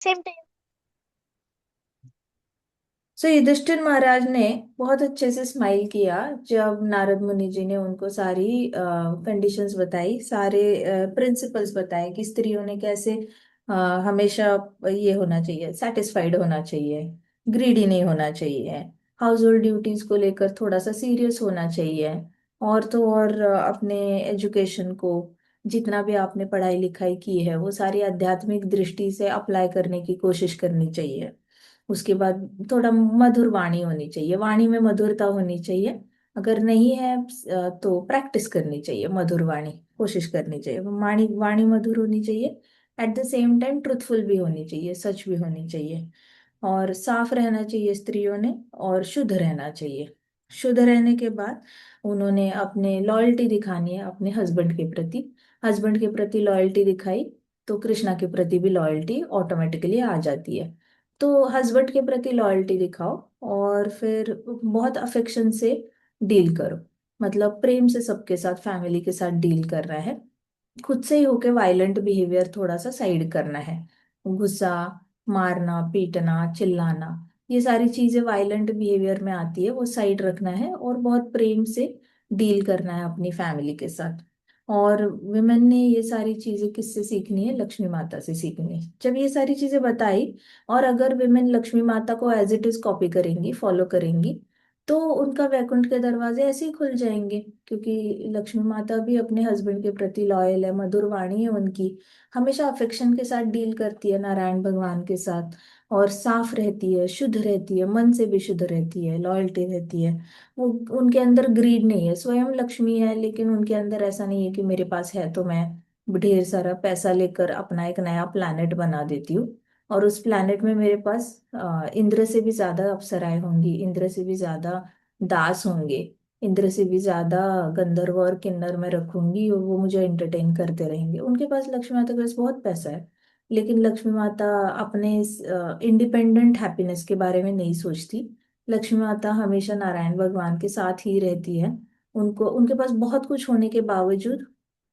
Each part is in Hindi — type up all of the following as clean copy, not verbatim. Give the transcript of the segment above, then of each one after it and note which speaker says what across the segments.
Speaker 1: Same time.
Speaker 2: सो युधिष्ठिर महाराज ने बहुत अच्छे से स्माइल किया जब नारद मुनि जी ने उनको सारी कंडीशंस बताई, सारे प्रिंसिपल्स बताए कि स्त्रियों ने कैसे अ, हमेशा ये होना चाहिए, सेटिस्फाइड होना चाहिए, ग्रीडी नहीं होना चाहिए, हाउस होल्ड ड्यूटीज को लेकर थोड़ा सा सीरियस होना चाहिए, और तो और अपने एजुकेशन को, जितना भी आपने पढ़ाई लिखाई की है वो सारी आध्यात्मिक दृष्टि से अप्लाई करने की कोशिश करनी चाहिए। उसके बाद थोड़ा मधुर वाणी होनी चाहिए, वाणी में मधुरता होनी चाहिए। अगर नहीं है तो प्रैक्टिस करनी चाहिए, मधुर वाणी कोशिश करनी चाहिए, वाणी वाणी मधुर होनी चाहिए। Eight the same time truthful भी होनी चाहिए, सच भी होनी चाहिए, और साफ रहना चाहिए स्त्रियों ने, और शुद्ध रहना चाहिए। शुद्ध रहने के बाद उन्होंने अपने लॉयल्टी दिखानी है अपने हस्बैंड के प्रति। हस्बैंड के प्रति लॉयल्टी दिखाई तो कृष्णा के प्रति भी लॉयल्टी ऑटोमेटिकली आ जाती है। तो हस्बैंड के प्रति लॉयल्टी दिखाओ, और फिर बहुत अफेक्शन से डील करो। मतलब प्रेम से सबके साथ, फैमिली के साथ डील कर रहा है। खुद से ही होके वायलेंट बिहेवियर थोड़ा सा साइड करना है। गुस्सा, मारना पीटना, चिल्लाना, ये सारी चीजें वायलेंट बिहेवियर में आती है, वो साइड रखना है और बहुत प्रेम से डील करना है अपनी फैमिली के साथ। और विमेन ने ये सारी चीजें किससे सीखनी है? लक्ष्मी माता से सीखनी है। जब ये सारी चीजें बताई, और अगर विमेन लक्ष्मी माता को एज इट इज कॉपी करेंगी, फॉलो करेंगी, तो उनका वैकुंठ के दरवाजे ऐसे ही खुल जाएंगे। क्योंकि लक्ष्मी माता भी अपने हस्बैंड के प्रति लॉयल है, मधुर वाणी है उनकी, हमेशा अफेक्शन के साथ डील करती है नारायण भगवान के साथ, और साफ रहती है, शुद्ध रहती है, मन से भी शुद्ध रहती है, लॉयल्टी रहती है। वो, उनके अंदर ग्रीड नहीं है, स्वयं लक्ष्मी है, लेकिन उनके अंदर ऐसा नहीं है कि मेरे पास है तो मैं ढेर सारा पैसा लेकर अपना एक नया प्लैनेट बना देती हूँ, और उस प्लैनेट में मेरे पास इंद्र से भी ज्यादा अप्सराएं होंगी, इंद्र से भी ज्यादा दास होंगे, इंद्र से भी ज्यादा गंधर्व और किन्नर में रखूंगी, और वो मुझे एंटरटेन करते रहेंगे। उनके पास, लक्ष्मी माता के पास बहुत पैसा है, लेकिन लक्ष्मी माता अपने इंडिपेंडेंट हैप्पीनेस के बारे में नहीं सोचती। लक्ष्मी माता हमेशा नारायण भगवान के साथ ही रहती है। उनको, उनके पास बहुत कुछ होने के बावजूद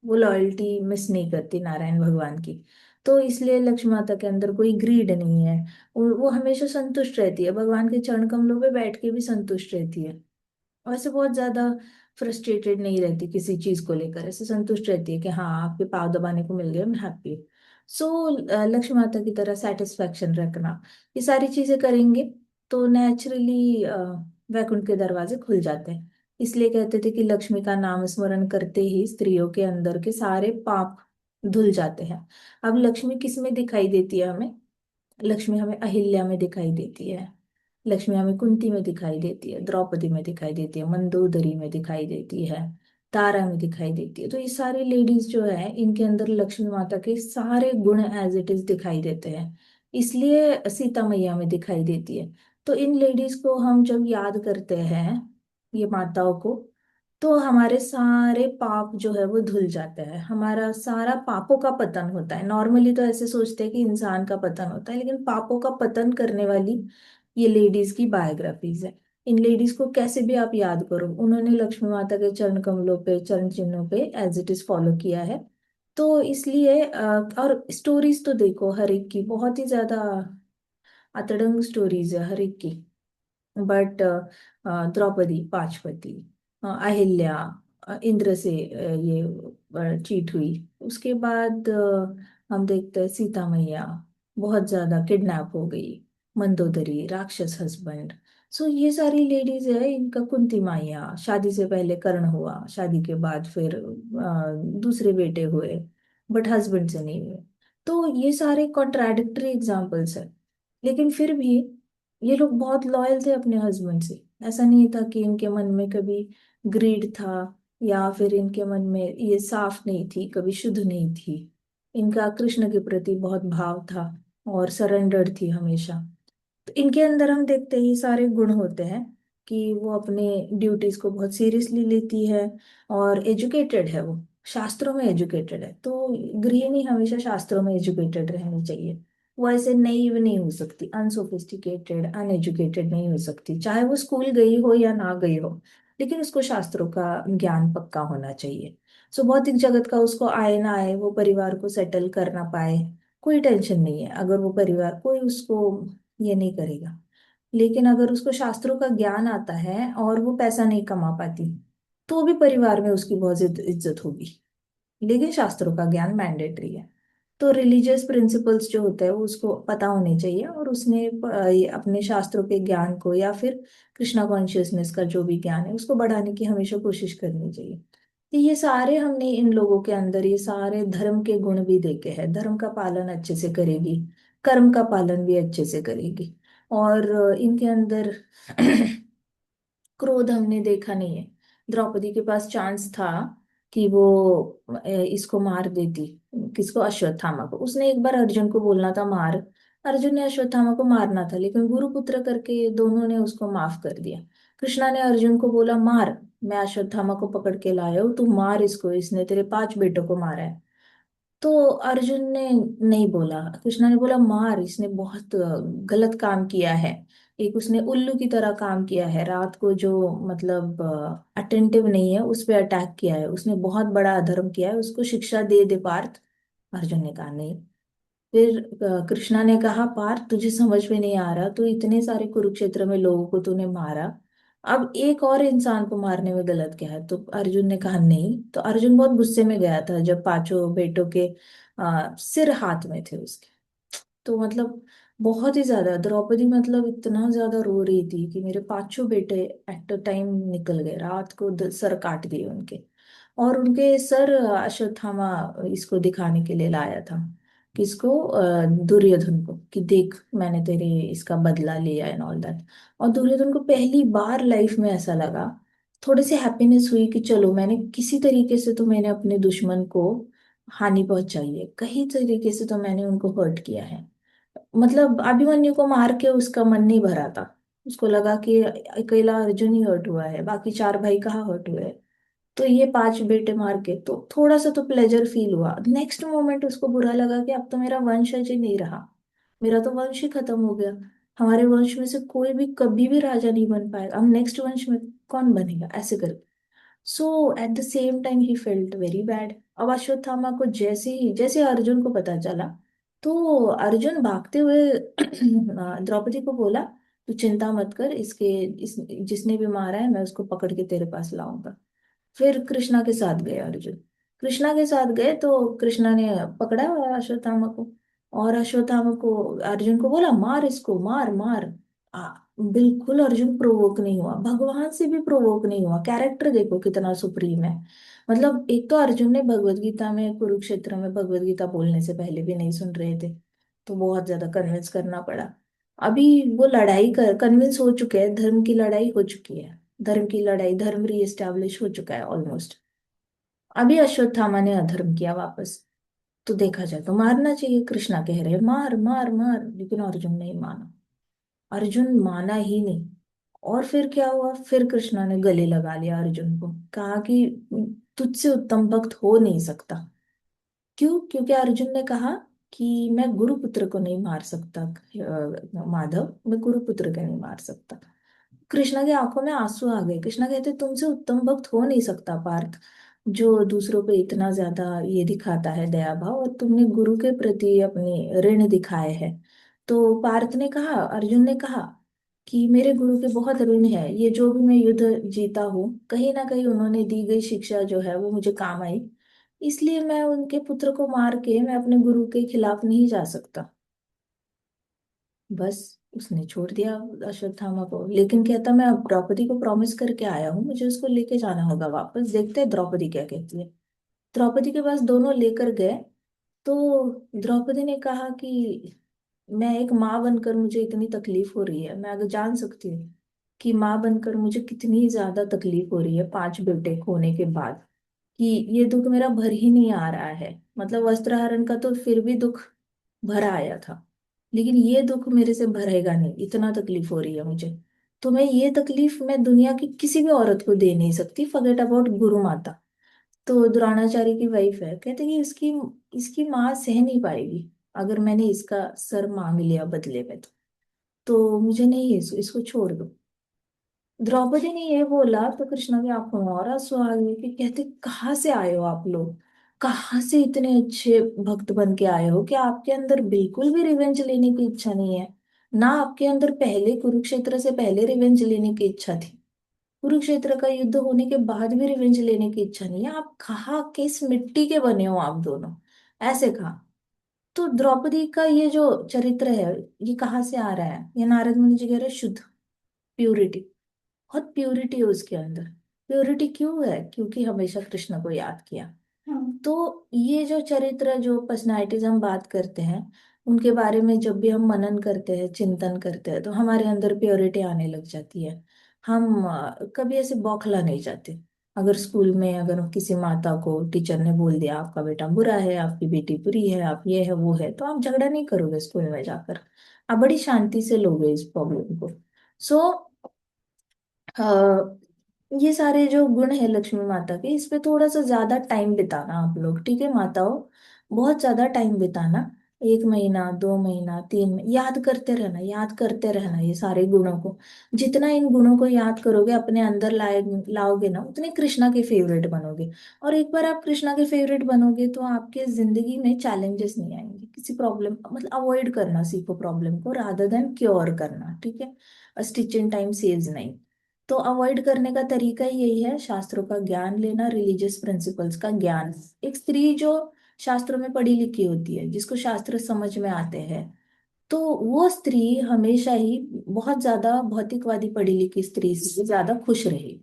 Speaker 2: वो लॉयल्टी मिस नहीं करती नारायण भगवान की। तो इसलिए लक्ष्मी माता के अंदर कोई ग्रीड नहीं है। वो हमेशा संतुष्ट रहती है, भगवान के चरण कमलों पे बैठ के भी संतुष्ट रहती है। वैसे बहुत ज्यादा फ्रस्ट्रेटेड नहीं रहती किसी चीज को लेकर, ऐसे संतुष्ट रहती है कि हाँ आपके पाँव दबाने को मिल गया, मैं हैप्पी हूँ। सो लक्ष्मी माता की तरह सेटिस्फैक्शन रखना, ये सारी चीजें करेंगे तो नेचुरली वैकुंठ के दरवाजे खुल जाते हैं। इसलिए कहते थे कि लक्ष्मी का नाम स्मरण करते ही स्त्रियों के अंदर के सारे पाप धुल जाते हैं। अब लक्ष्मी किस में दिखाई देती है हमें? लक्ष्मी हमें अहिल्या में दिखाई देती है, लक्ष्मी हमें कुंती में दिखाई देती है, द्रौपदी में दिखाई देती है, मंदोदरी में दिखाई देती है, तारा में दिखाई देती है। तो ये सारी लेडीज जो है, इनके अंदर लक्ष्मी माता के सारे गुण एज इट इज दिखाई देते हैं। इसलिए सीता मैया में दिखाई देती है। तो इन लेडीज को हम जब याद करते हैं, ये माताओं को, तो हमारे सारे पाप जो है वो धुल जाते हैं, हमारा सारा पापों का पतन होता है। नॉर्मली तो ऐसे सोचते हैं कि इंसान का पतन होता है, लेकिन पापों का पतन करने वाली ये लेडीज की बायोग्राफीज है। इन लेडीज को कैसे भी आप याद करो, उन्होंने लक्ष्मी माता के चरण कमलों पे, चरण चिन्हों पे एज इट इज फॉलो किया है। तो इसलिए और स्टोरीज तो देखो हर एक की बहुत ही ज्यादा अतड़ंग स्टोरीज है हर एक की। बट द्रौपदी, पांचवती, अहिल्या, इंद्र से ये चीट हुई। उसके बाद हम देखते हैं सीता मैया बहुत ज्यादा किडनैप हो गई, मंदोदरी राक्षस हस्बैंड। सो ये सारी लेडीज है, इनका कुंती माया, शादी से पहले कर्ण हुआ, शादी के बाद फिर दूसरे बेटे हुए, बट हस्बैंड से नहीं हुए। तो ये सारे कॉन्ट्राडिक्टरी एग्जाम्पल्स है, लेकिन फिर भी ये लोग बहुत लॉयल थे अपने हस्बैंड से। ऐसा नहीं था कि इनके मन में कभी ग्रीड था, या फिर इनके मन में ये साफ नहीं थी, कभी शुद्ध नहीं थी। इनका कृष्ण के प्रति बहुत भाव था, और सरेंडर्ड थी हमेशा। तो इनके अंदर हम देखते हैं ये सारे गुण होते हैं, कि वो अपने ड्यूटीज को बहुत सीरियसली लेती है, और एजुकेटेड है वो, शास्त्रों में एजुकेटेड है। तो गृहिणी हमेशा शास्त्रों में एजुकेटेड रहनी चाहिए। वो ऐसे नईव नहीं हो सकती, अनसोफिस्टिकेटेड अनएजुकेटेड नहीं हो सकती, चाहे वो स्कूल गई हो या ना गई हो, लेकिन उसको शास्त्रों का ज्ञान पक्का होना चाहिए। सो भौतिक जगत का उसको आए ना आए, वो परिवार को सेटल कर ना पाए, कोई टेंशन नहीं है, अगर वो परिवार कोई उसको ये नहीं करेगा। लेकिन अगर उसको शास्त्रों का ज्ञान आता है और वो पैसा नहीं कमा पाती, तो भी परिवार में उसकी बहुत इज्जत होगी। लेकिन शास्त्रों का ज्ञान मैंडेटरी है। तो रिलीजियस प्रिंसिपल्स जो होते हैं वो उसको पता होने चाहिए, और उसने ये अपने शास्त्रों के ज्ञान को या फिर कृष्णा कॉन्शियसनेस का जो भी ज्ञान है उसको बढ़ाने की हमेशा कोशिश करनी चाहिए। तो ये सारे हमने इन लोगों के अंदर ये सारे धर्म के गुण भी देखे हैं। धर्म का पालन अच्छे से करेगी, कर्म का पालन भी अच्छे से करेगी, और इनके अंदर क्रोध हमने देखा नहीं है। द्रौपदी के पास चांस था कि वो इसको मार देती, किसको, अश्वत्थामा को। उसने एक बार अर्जुन को बोलना था मार, अर्जुन ने अश्वत्थामा को मारना था, लेकिन गुरुपुत्र करके ये दोनों ने उसको माफ कर दिया। कृष्णा ने अर्जुन को बोला मार, मैं अश्वत्थामा को पकड़ के लाया हूँ, तू मार इसको, इसने तेरे 5 बेटों को मारा है। तो अर्जुन ने नहीं बोला, कृष्णा ने बोला मार, इसने बहुत गलत काम किया है। एक उसने उल्लू की तरह काम किया है, रात को जो मतलब अटेंटिव नहीं है उस पे अटैक किया है, उसने बहुत बड़ा अधर्म किया है, उसको शिक्षा दे दे पार्थ। अर्जुन ने कहा नहीं। फिर कृष्णा ने कहा पार्थ तुझे समझ में नहीं आ रहा, तो इतने सारे कुरुक्षेत्र में लोगों को तूने मारा, अब एक और इंसान को मारने में गलत क्या है? तो अर्जुन ने कहा नहीं। तो अर्जुन बहुत गुस्से में गया था जब 5 बेटों के सिर हाथ में थे उसके। तो मतलब बहुत ही ज्यादा द्रौपदी मतलब इतना ज्यादा रो रही थी कि मेरे 5 बेटे एट अ टाइम निकल गए, रात को सर काट दिए उनके। और उनके सर अश्वत्थामा इसको दिखाने के लिए लाया था, किसको, दुर्योधन को, कि देख मैंने तेरे इसका बदला लिया एंड ऑल दैट। और दुर्योधन को पहली बार लाइफ में ऐसा लगा, थोड़ी सी हैप्पीनेस हुई कि चलो मैंने किसी तरीके से तो मैंने अपने दुश्मन को हानि पहुंचाई है, कहीं तरीके से तो मैंने उनको हर्ट किया है। मतलब अभिमन्यु को मार के उसका मन नहीं भरा था, उसको लगा कि अकेला अर्जुन ही हर्ट हुआ है, बाकी 4 भाई कहाँ हर्ट हुए हैं। तो ये 5 बेटे मार के तो थोड़ा सा तो प्लेजर फील हुआ। नेक्स्ट मोमेंट उसको बुरा लगा कि अब तो मेरा वंशज ही नहीं रहा, मेरा तो वंश ही खत्म हो गया, हमारे वंश में से कोई भी कभी भी राजा नहीं बन पाएगा, अब नेक्स्ट वंश में कौन बनेगा, ऐसे कर। So at the same time he felt very bad. अब अश्वत्थामा को जैसे अर्जुन को पता चला, तो अर्जुन भागते हुए द्रौपदी को बोला तू चिंता मत कर, इस जिसने भी मारा है मैं उसको पकड़ के तेरे पास लाऊंगा। फिर कृष्णा के साथ गए अर्जुन, कृष्णा के साथ गए तो कृष्णा ने पकड़ा अश्वत्थामा को, और अश्वत्थामा को अर्जुन को बोला मार इसको, मार मार। आ, बिल्कुल अर्जुन प्रोवोक नहीं हुआ, भगवान से भी प्रोवोक नहीं हुआ। कैरेक्टर देखो कितना सुप्रीम है। मतलब एक तो अर्जुन ने भगवत गीता में, कुरुक्षेत्र में भगवत गीता बोलने से पहले भी नहीं सुन रहे थे, तो बहुत ज्यादा कन्विंस करना पड़ा। अभी वो लड़ाई कर कन्विंस हो चुके हैं, धर्म की लड़ाई हो चुकी है, धर्म की लड़ाई, धर्म रीएस्टैब्लिश हो चुका है ऑलमोस्ट। अभी अश्वत्थामा ने अधर्म किया वापस। तो देखा जाए तो मारना चाहिए, कृष्णा कह रहे मार मार मार, लेकिन अर्जुन नहीं माना, अर्जुन माना ही नहीं। और फिर क्या हुआ, फिर कृष्णा ने गले लगा लिया अर्जुन को, कहा कि तुझसे उत्तम भक्त हो नहीं सकता। क्यों? क्योंकि अर्जुन ने कहा कि मैं गुरुपुत्र को नहीं मार सकता, माधव मैं गुरुपुत्र को नहीं मार सकता। कृष्णा की आंखों में आंसू आ गए, कृष्णा कहते तुमसे उत्तम भक्त हो नहीं सकता पार्थ, जो दूसरों पे इतना ज्यादा ये दिखाता है दया भाव, और तुमने गुरु के प्रति अपने ऋण दिखाए हैं। तो पार्थ ने कहा, अर्जुन ने कहा कि मेरे गुरु के बहुत ऋण है, ये जो भी मैं युद्ध जीता हूँ कहीं ना कहीं उन्होंने दी गई शिक्षा जो है वो मुझे काम आई, इसलिए मैं उनके पुत्र को मार के मैं अपने गुरु के खिलाफ नहीं जा सकता। बस उसने छोड़ दिया अश्वत्थामा को, लेकिन कहता मैं अब द्रौपदी को प्रॉमिस करके आया हूँ, मुझे उसको लेके जाना होगा वापस, देखते हैं द्रौपदी क्या कहती है। द्रौपदी के पास दोनों लेकर गए। तो द्रौपदी ने कहा कि मैं एक माँ बनकर मुझे इतनी तकलीफ हो रही है, मैं अगर जान सकती हूँ कि माँ बनकर मुझे कितनी ज्यादा तकलीफ हो रही है 5 बेटे खोने के बाद, कि ये दुख मेरा भर ही नहीं आ रहा है। मतलब वस्त्रहरण का तो फिर भी दुख भरा आया था, लेकिन ये दुख मेरे से भरेगा नहीं, इतना तकलीफ हो रही है मुझे। तो मैं ये तकलीफ मैं दुनिया की किसी भी औरत को दे नहीं सकती, फॉरगेट अबाउट गुरु माता। तो द्रोणाचार्य की वाइफ है, कहते कि इसकी इसकी माँ सह नहीं पाएगी अगर मैंने इसका सर मांग लिया बदले में, तो मुझे नहीं, इसको छोड़ दो। द्रौपदी ने ये बोला तो कृष्णा की आंखों में और आंसू आ गए, कि कहते कहाँ से आए हो आप लोग, कहाँ से इतने अच्छे भक्त बन के आए हो कि आपके अंदर बिल्कुल भी रिवेंज लेने की इच्छा नहीं है? ना आपके अंदर पहले कुरुक्षेत्र से पहले रिवेंज लेने की इच्छा थी, कुरुक्षेत्र का युद्ध होने के बाद भी रिवेंज लेने की इच्छा नहीं है? आप कहाँ, किस मिट्टी के बने हो आप दोनों? ऐसे कहा। तो द्रौपदी का ये जो चरित्र है, ये कहाँ से आ रहा है? ये नारद मुनि जी कह रहे हैं, शुद्ध, प्यूरिटी। बहुत प्यूरिटी है उसके अंदर। प्योरिटी क्यों है? क्योंकि हमेशा कृष्ण को याद किया। तो ये जो चरित्र, जो पर्सनालिटीज हम बात करते हैं, उनके बारे में जब भी हम मनन करते हैं, चिंतन करते हैं, तो हमारे अंदर प्योरिटी आने लग जाती है। हम कभी ऐसे बौखला नहीं जाते। अगर स्कूल में अगर किसी माता को टीचर ने बोल दिया आपका बेटा बुरा है, आपकी बेटी बुरी है, आप ये है वो है, तो आप झगड़ा नहीं करोगे स्कूल में जाकर। आप बड़ी शांति से लोगे इस प्रॉब्लम को। सो ये सारे जो गुण है लक्ष्मी माता के, इस पे थोड़ा सा ज्यादा टाइम बिताना आप लोग, ठीक है माताओं? बहुत ज्यादा टाइम बिताना। 1 महीना, 2 महीना, 3 महीना याद करते रहना, याद करते रहना ये सारे गुणों को। जितना इन गुणों को याद करोगे, अपने अंदर लाओगे ना, उतने कृष्णा के फेवरेट बनोगे। और एक बार आप कृष्णा के फेवरेट बनोगे तो आपके जिंदगी में चैलेंजेस नहीं आएंगे, किसी प्रॉब्लम, मतलब अवॉइड करना सीखो प्रॉब्लम को, रादर देन क्योर करना, ठीक है? स्टिच इन टाइम सेव्स नहीं। तो अवॉइड करने का तरीका ही यही है, शास्त्रों का ज्ञान लेना, रिलीजियस प्रिंसिपल्स का ज्ञान। एक स्त्री जो शास्त्रों में पढ़ी लिखी होती है, जिसको शास्त्र समझ में आते हैं, तो वो स्त्री हमेशा ही बहुत ज्यादा भौतिकवादी पढ़ी लिखी स्त्री से ज्यादा खुश रहेगी।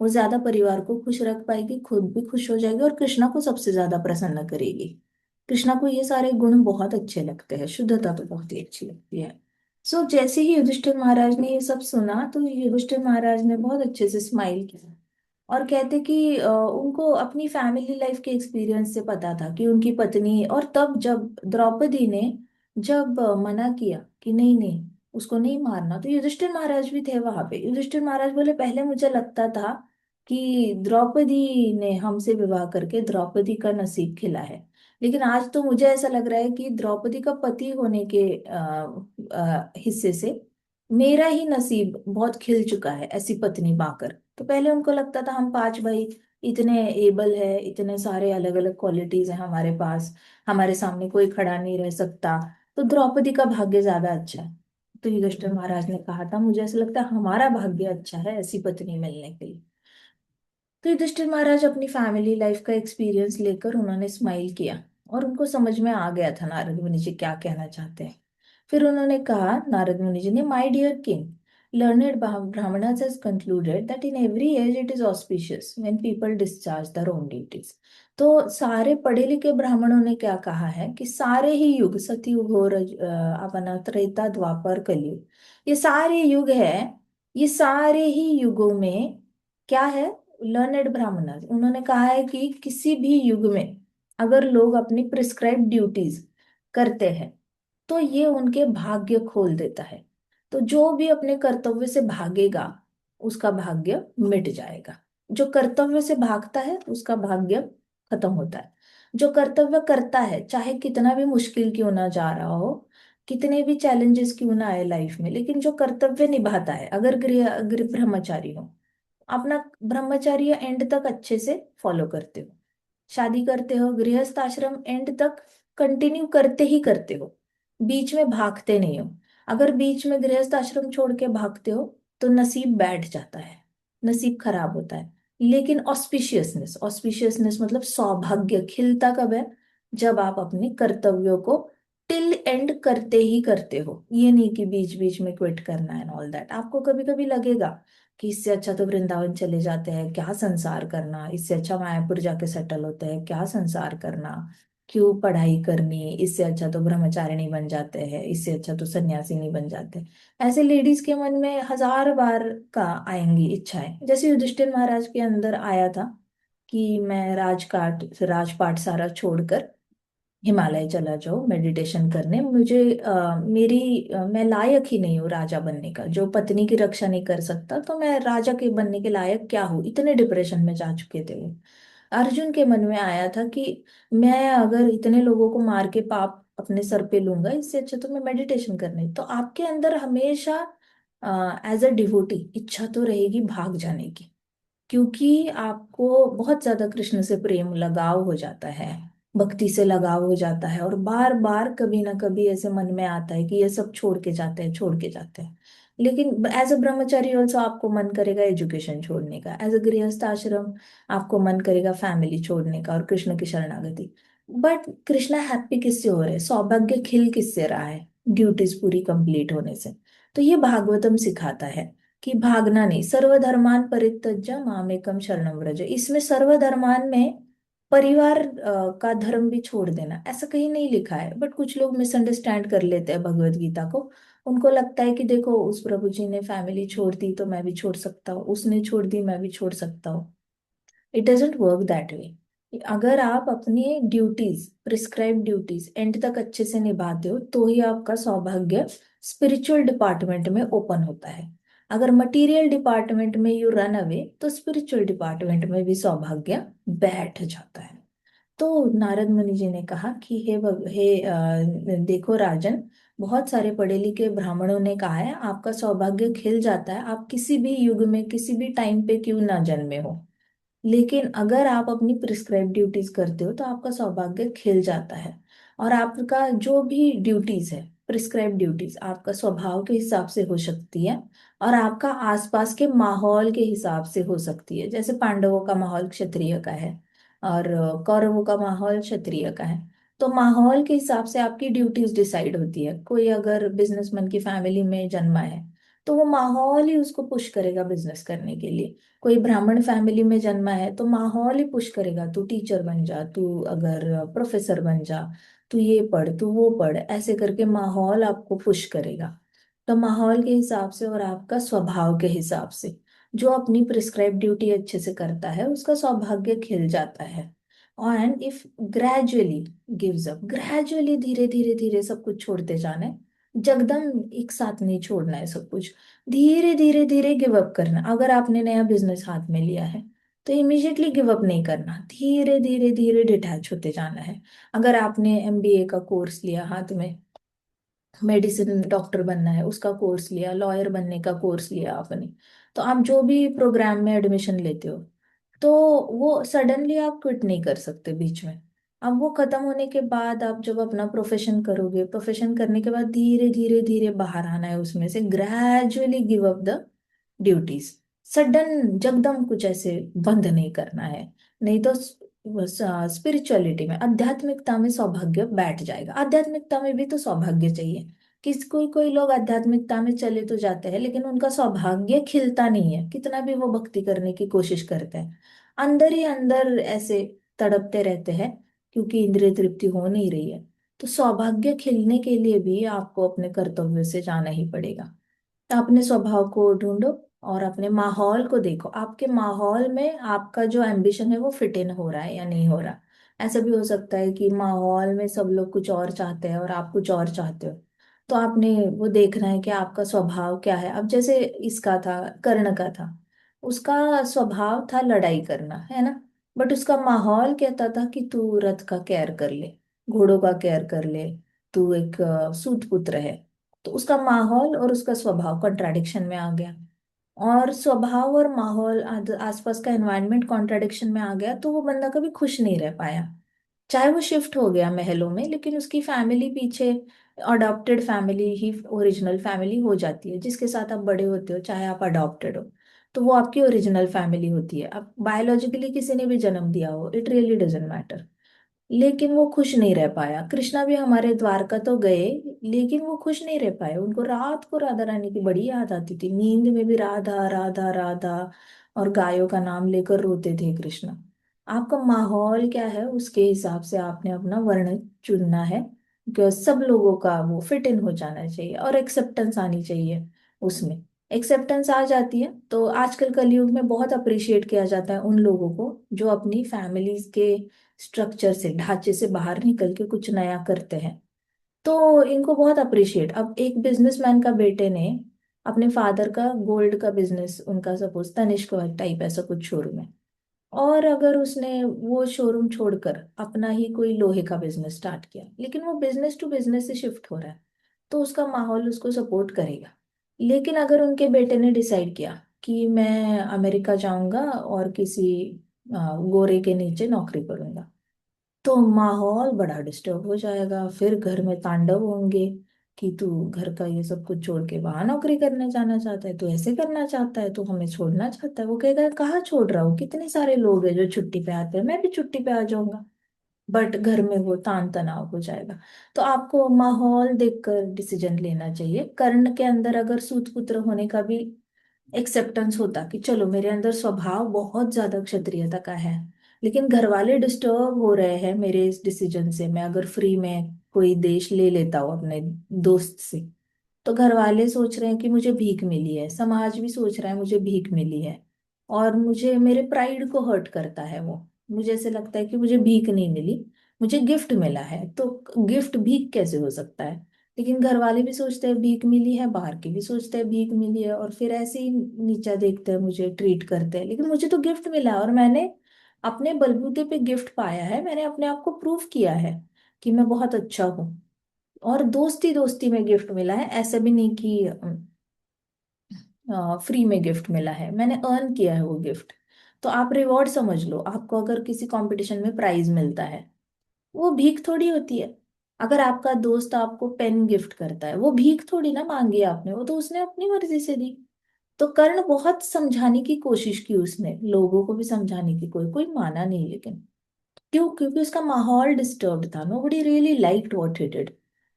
Speaker 2: वो ज्यादा परिवार को खुश रख पाएगी, खुद भी खुश हो जाएगी, और कृष्णा को सबसे ज्यादा प्रसन्न करेगी। कृष्णा को ये सारे गुण बहुत अच्छे लगते हैं, शुद्धता तो बहुत ही अच्छी लगती है। सो जैसे ही युधिष्ठिर महाराज ने ये सब सुना, तो युधिष्ठिर महाराज ने बहुत अच्छे से स्माइल किया और कहते कि उनको अपनी फैमिली लाइफ के एक्सपीरियंस से पता था कि उनकी पत्नी, और तब जब द्रौपदी ने जब मना किया कि नहीं नहीं उसको नहीं मारना, तो युधिष्ठिर महाराज भी थे वहां पे। युधिष्ठिर महाराज बोले, पहले मुझे लगता था कि द्रौपदी ने हमसे विवाह करके द्रौपदी का नसीब खिला है, लेकिन आज तो मुझे ऐसा लग रहा है कि द्रौपदी का पति होने के हिस्से से मेरा ही नसीब बहुत खिल चुका है ऐसी पत्नी पाकर। तो पहले उनको लगता था हम 5 भाई इतने एबल है, इतने सारे अलग अलग क्वालिटीज हैं हमारे पास, हमारे सामने कोई खड़ा नहीं रह सकता, तो द्रौपदी का भाग्य ज्यादा अच्छा है। तो युधिष्ठिर महाराज ने कहा था, मुझे ऐसा लगता है हमारा भाग्य अच्छा है ऐसी पत्नी मिलने के लिए। तो युधिष्ठिर महाराज अपनी फैमिली लाइफ का एक्सपीरियंस लेकर उन्होंने स्माइल किया, और उनको समझ में आ गया था नारद मुनि जी क्या कहना चाहते हैं। फिर उन्होंने कहा, नारद मुनि जी ने, my dear king, learned Brahmanas has concluded that in every age it is auspicious when people discharge their own duties। तो सारे पढ़े लिखे ब्राह्मणों ने क्या कहा है कि सारे ही युग, सतयुग हो, अपना त्रेता, द्वापर, कलयुग, ये सारे युग है, ये सारे ही युगों में क्या है? लर्नेड ब्राह्मणस, उन्होंने कहा है कि किसी भी युग में अगर लोग अपनी प्रिस्क्राइब ड्यूटीज करते हैं, तो ये उनके भाग्य खोल देता है। तो जो भी अपने कर्तव्य से भागेगा, उसका भाग्य मिट जाएगा। जो कर्तव्य से भागता है उसका भाग्य खत्म होता है। जो कर्तव्य करता है, चाहे कितना भी मुश्किल क्यों ना जा रहा हो, कितने भी चैलेंजेस क्यों ना आए लाइफ में, लेकिन जो कर्तव्य निभाता है, अगर गृह गृह ब्रह्मचारी हो, अपना ब्रह्मचर्य एंड तक अच्छे से फॉलो करते हो, शादी करते हो, गृहस्थ आश्रम एंड तक कंटिन्यू करते ही करते हो, बीच में भागते नहीं हो। अगर बीच में गृहस्थ आश्रम छोड़ के भागते हो, तो नसीब बैठ जाता है, नसीब खराब होता है। लेकिन ऑस्पिशियसनेस, ऑस्पिशियसनेस मतलब सौभाग्य खिलता कब है? जब आप अपने कर्तव्यों को टिल एंड करते ही करते हो, ये नहीं कि बीच बीच में क्विट करना है ऑल दैट। आपको कभी कभी लगेगा कि इससे अच्छा तो वृंदावन चले जाते हैं, क्या संसार करना, इससे अच्छा मायापुर जाके सेटल होते हैं, क्या संसार करना, क्यों पढ़ाई करनी, इससे अच्छा तो ब्रह्मचारिणी बन जाते हैं, इससे अच्छा तो सन्यासिनी बन जाते हैं। ऐसे लेडीज के मन में हजार बार का आएंगी इच्छाएं, जैसे युधिष्ठिर महाराज के अंदर आया था कि मैं राजपाट सारा छोड़कर हिमालय चला जाओ मेडिटेशन करने, मुझे मैं लायक ही नहीं हूँ राजा बनने का, जो पत्नी की रक्षा नहीं कर सकता, तो मैं राजा के बनने के लायक क्या हूँ, इतने डिप्रेशन में जा चुके थे वो। अर्जुन के मन में आया था कि मैं अगर इतने लोगों को मार के पाप अपने सर पे लूंगा, इससे अच्छा तो मैं मेडिटेशन करने। तो आपके अंदर हमेशा एज अ डिवोटी इच्छा तो रहेगी भाग जाने की, क्योंकि आपको बहुत ज्यादा कृष्ण से प्रेम लगाव हो जाता है, भक्ति से लगाव हो जाता है, और बार बार कभी ना कभी ऐसे मन में आता है कि ये सब छोड़ के जाते हैं, छोड़ के जाते हैं। लेकिन एज अ ब्रह्मचारी ऑल्सो आपको मन करेगा एजुकेशन छोड़ने का, एज अ गृहस्थ आश्रम आपको मन करेगा फैमिली छोड़ने का और कृष्ण की शरणागति। बट कृष्णा हैप्पी किससे हो रहे हैं, सौभाग्य खिल किससे रहा है, ड्यूटीज पूरी कंप्लीट होने से। तो ये भागवतम सिखाता है कि भागना नहीं, सर्वधर्मान परित्यज्य मामेकम शरणम व्रज। इसमें सर्वधर्मान में परिवार का धर्म भी छोड़ देना ऐसा कहीं नहीं लिखा है, बट कुछ लोग मिसअंडरस्टैंड कर लेते हैं भगवत गीता को। उनको लगता है कि देखो उस प्रभु जी ने फैमिली छोड़ दी तो मैं भी छोड़ सकता हूँ, उसने छोड़ दी मैं भी छोड़ सकता हूँ। It doesn't work that way. अगर आप अपनी ड्यूटीज, प्रिस्क्राइब ड्यूटीज एंड तक अच्छे से निभाते हो तो ही आपका सौभाग्य स्पिरिचुअल डिपार्टमेंट में ओपन होता है। अगर मटेरियल डिपार्टमेंट में यू रन अवे तो स्पिरिचुअल डिपार्टमेंट में भी सौभाग्य बैठ जाता है। तो नारद मुनि जी ने कहा कि देखो राजन, बहुत सारे पढ़े लिखे ब्राह्मणों ने कहा है आपका सौभाग्य खिल जाता है, आप किसी भी युग में किसी भी टाइम पे क्यों ना जन्मे हो, लेकिन अगर आप अपनी प्रिस्क्राइब ड्यूटीज करते हो तो आपका सौभाग्य खिल जाता है। और आपका जो भी ड्यूटीज है, प्रिस्क्राइब ड्यूटीज आपका स्वभाव के हिसाब से हो सकती है और आपका आसपास के माहौल के हिसाब से हो सकती है। जैसे पांडवों का माहौल क्षत्रिय का है और कौरवों का माहौल क्षत्रिय का है। तो माहौल के हिसाब से आपकी ड्यूटीज डिसाइड होती है। कोई अगर बिजनेसमैन की फैमिली में जन्मा है तो वो माहौल ही उसको पुश करेगा बिजनेस करने के लिए। कोई ब्राह्मण फैमिली में जन्मा है तो माहौल ही पुश करेगा, तू टीचर बन जा, तू अगर प्रोफेसर बन जा, तू ये पढ़, तू वो पढ़, ऐसे करके माहौल आपको पुश करेगा। तो माहौल के हिसाब से और आपका स्वभाव के हिसाब से जो अपनी प्रिस्क्राइब ड्यूटी अच्छे से करता है उसका सौभाग्य खिल जाता है। And if gradually gives up, gradually धीरे धीरे धीरे सब कुछ छोड़ते जाना है, जगदम एक साथ नहीं छोड़ना है सब कुछ, धीरे धीरे धीरे गिव अप करना। अगर आपने नया बिजनेस हाथ में लिया है तो इमीडिएटली गिव अप नहीं करना, धीरे धीरे धीरे डिटैच होते जाना है। अगर आपने एमबीए का कोर्स लिया हाथ में, मेडिसिन डॉक्टर बनना है उसका कोर्स लिया, लॉयर बनने का कोर्स लिया आपने, तो आप जो भी प्रोग्राम में एडमिशन लेते हो तो वो सडनली आप क्विट नहीं कर सकते बीच में। अब वो खत्म होने के बाद आप जब अपना प्रोफेशन करोगे, प्रोफेशन करने के बाद धीरे धीरे धीरे बाहर आना है उसमें से, gradually give up the duties. Sudden जगदम कुछ ऐसे बंद नहीं करना है, नहीं तो स्पिरिचुअलिटी में, आध्यात्मिकता में सौभाग्य बैठ जाएगा। आध्यात्मिकता में भी तो सौभाग्य चाहिए। कोई कोई लोग आध्यात्मिकता में चले तो जाते हैं लेकिन उनका सौभाग्य खिलता नहीं है, कितना भी वो भक्ति करने की कोशिश करते हैं, अंदर ही अंदर ऐसे तड़पते रहते हैं क्योंकि इंद्रिय तृप्ति हो नहीं रही है। तो सौभाग्य खिलने के लिए भी आपको अपने कर्तव्य से जाना ही पड़ेगा। तो अपने स्वभाव को ढूंढो और अपने माहौल को देखो, आपके माहौल में आपका जो एम्बिशन है वो फिट इन हो रहा है या नहीं हो रहा। ऐसा भी हो सकता है कि माहौल में सब लोग कुछ और चाहते हैं और आप कुछ और चाहते हो। तो आपने वो देखना है कि आपका स्वभाव क्या है। अब जैसे इसका था, कर्ण का था, उसका स्वभाव था लड़ाई करना, है ना। बट उसका माहौल कहता था कि तू रथ का केयर कर ले, घोड़ों का केयर कर ले, तू एक सूत पुत्र है। तो उसका माहौल और उसका स्वभाव कॉन्ट्राडिक्शन में आ गया, और स्वभाव और माहौल आसपास का एनवायरनमेंट कॉन्ट्राडिक्शन में आ गया तो वो बंदा कभी खुश नहीं रह पाया। चाहे वो शिफ्ट हो गया महलों में लेकिन उसकी फैमिली पीछे अडॉप्टेड फैमिली ही ओरिजिनल फैमिली हो जाती है। जिसके साथ आप बड़े होते हो चाहे आप अडॉप्टेड हो तो वो आपकी ओरिजिनल फैमिली होती है। अब बायोलॉजिकली किसी ने भी जन्म दिया हो, इट रियली डजेंट मैटर। लेकिन वो खुश नहीं रह पाया। कृष्णा भी हमारे द्वारका तो गए लेकिन वो खुश नहीं रह पाए। उनको रात को राधा रानी की बड़ी याद आती थी, नींद में भी राधा राधा राधा, और गायों का नाम लेकर रोते थे कृष्णा। आपका माहौल क्या है उसके हिसाब से आपने अपना वर्ण चुनना है, कि सब लोगों का वो फिट इन हो जाना चाहिए और एक्सेप्टेंस आनी चाहिए उसमें। एक्सेप्टेंस आ जाती है तो आजकल कलयुग में बहुत अप्रिशिएट किया जाता है उन लोगों को जो अपनी फैमिलीज के स्ट्रक्चर से, ढांचे से बाहर निकल के कुछ नया करते हैं। तो इनको बहुत अप्रिशिएट। अब एक बिजनेसमैन का बेटे ने अपने फादर का गोल्ड का बिजनेस, उनका सपोज तनिष्क टाइप ऐसा कुछ शोरूम है, और अगर उसने वो शोरूम छोड़कर अपना ही कोई लोहे का बिजनेस स्टार्ट किया, लेकिन वो बिजनेस टू बिजनेस से शिफ्ट हो रहा है तो उसका माहौल उसको सपोर्ट करेगा। लेकिन अगर उनके बेटे ने डिसाइड किया कि मैं अमेरिका जाऊंगा और किसी गोरे के नीचे नौकरी करूंगा। तो माहौल बड़ा डिस्टर्ब हो जाएगा, फिर घर में तांडव होंगे कि तू घर का ये सब कुछ छोड़ के वहां नौकरी करने जाना चाहता है, तू ऐसे करना चाहता है, तू हमें छोड़ना चाहता है। वो कहेगा कहाँ छोड़ रहा हूँ, कितने सारे लोग हैं जो छुट्टी पे आते हैं, मैं भी छुट्टी पे आ जाऊंगा। बट घर में वो तान तनाव हो जाएगा। तो आपको माहौल देखकर डिसीजन लेना चाहिए। कर्ण के अंदर अगर सूत पुत्र होने का भी एक्सेप्टेंस होता कि चलो मेरे अंदर स्वभाव बहुत ज्यादा क्षत्रियता का है, लेकिन घर वाले डिस्टर्ब हो रहे हैं मेरे इस डिसीजन से, मैं अगर फ्री में कोई देश ले लेता हूँ अपने दोस्त से, तो घर वाले सोच रहे हैं कि मुझे भीख मिली है, समाज भी सोच रहा है मुझे भीख मिली है, और मुझे मेरे प्राइड को हर्ट करता है वो। मुझे ऐसे लगता है कि मुझे भीख नहीं मिली, मुझे गिफ्ट मिला है, तो गिफ्ट भीख कैसे हो सकता है। लेकिन घर वाले भी सोचते हैं भीख मिली है, बाहर के भी सोचते हैं भीख मिली है, और फिर ऐसे ही नीचा देखते हैं, मुझे ट्रीट करते हैं। लेकिन मुझे तो गिफ्ट मिला है और मैंने अपने बलबूते पे गिफ्ट पाया है, मैंने अपने आप को प्रूव किया है कि मैं बहुत अच्छा हूँ। और दोस्ती दोस्ती में गिफ्ट मिला है, ऐसा भी नहीं कि फ्री में गिफ्ट मिला है, मैंने अर्न किया है वो गिफ्ट। तो आप रिवॉर्ड समझ लो, आपको अगर किसी कंपटीशन में प्राइज मिलता है, वो भीख थोड़ी होती है। अगर आपका दोस्त आपको पेन गिफ्ट करता है, वो भीख थोड़ी ना मांगी आपने, वो तो उसने अपनी मर्जी से दी। तो कर्ण बहुत समझाने की कोशिश की उसने, लोगों को भी समझाने की, कोई कोई माना नहीं। लेकिन क्यों? क्योंकि उसका माहौल डिस्टर्ब था, nobody really liked what he did.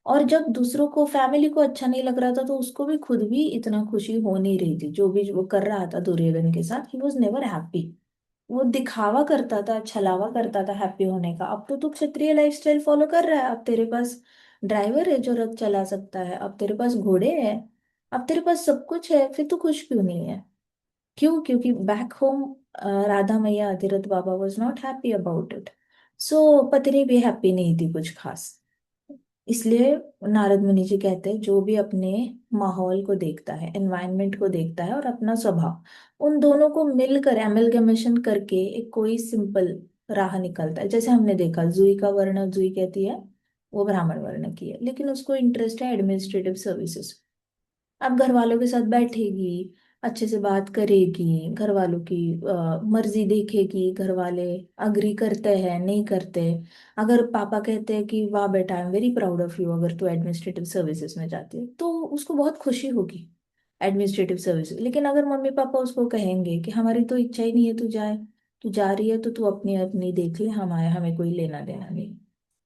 Speaker 2: और जब दूसरों को, फैमिली को अच्छा नहीं लग रहा था, तो उसको भी खुद भी इतना खुशी हो नहीं रही थी। जो भी वो कर रहा था दुर्योधन के साथ, ही वॉज नेवर हैप्पी। वो दिखावा करता था, छलावा करता था हैप्पी होने का। अब तो तू क्षत्रिय लाइफस्टाइल फॉलो कर रहा है, अब तेरे पास ड्राइवर है जो रथ चला सकता है, अब तेरे पास घोड़े हैं, अब तेरे पास सब कुछ है, फिर तू खुश क्यों नहीं है? क्यों? क्योंकि बैक होम राधा मैया अधिरथ बाबा was not happy about it. So पत्नी भी हैप्पी नहीं थी कुछ खास। इसलिए नारद मुनि जी कहते हैं जो भी अपने माहौल को देखता है, एनवायरनमेंट को देखता है, और अपना स्वभाव, उन दोनों को मिलकर एमलगमेशन करके एक कोई सिंपल राह निकलता है। जैसे हमने देखा, जुई का वर्ण, जुई कहती है वो ब्राह्मण वर्ण की है, लेकिन उसको इंटरेस्ट है एडमिनिस्ट्रेटिव सर्विसेज। अब घर वालों के साथ बैठेगी, अच्छे से बात करेगी, घर वालों की मर्जी देखेगी, घर वाले अग्री करते हैं नहीं करते। अगर पापा कहते हैं कि वाह बेटा, I am very proud of you, अगर तू एडमिनिस्ट्रेटिव सर्विसेज में जाती है, तो उसको बहुत खुशी होगी एडमिनिस्ट्रेटिव सर्विसेज। लेकिन अगर मम्मी पापा उसको कहेंगे कि हमारी तो इच्छा ही नहीं है तू जाए, तू जा रही है तो तू अपनी अपनी देख ले, हमारे हमें कोई लेना देना नहीं,